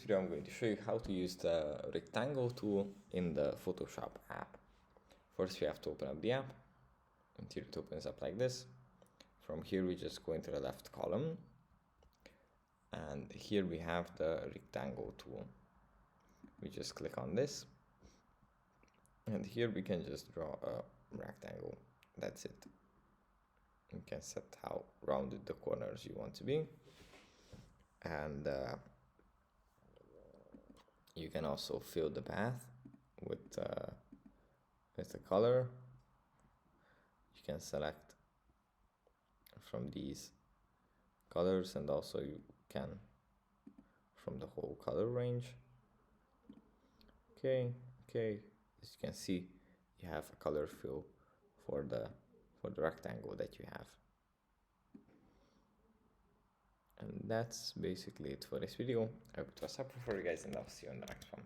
video I'm going to show you how to use the rectangle tool in the Photoshop app. First we have to open up the app, and here it opens up like this. From here we just go into the left column, and here we have the rectangle tool. We just click on this, and here we can just draw a rectangle. That's it. You can set how rounded the corners you want to be, and you can also fill the path with a color. You can select from these colors, and also you can from the whole color range. Okay, as you can see, you have a color fill for the rectangle that you have. And that's basically it for this video. I hope it was helpful for you guys, and I'll see you on the next one.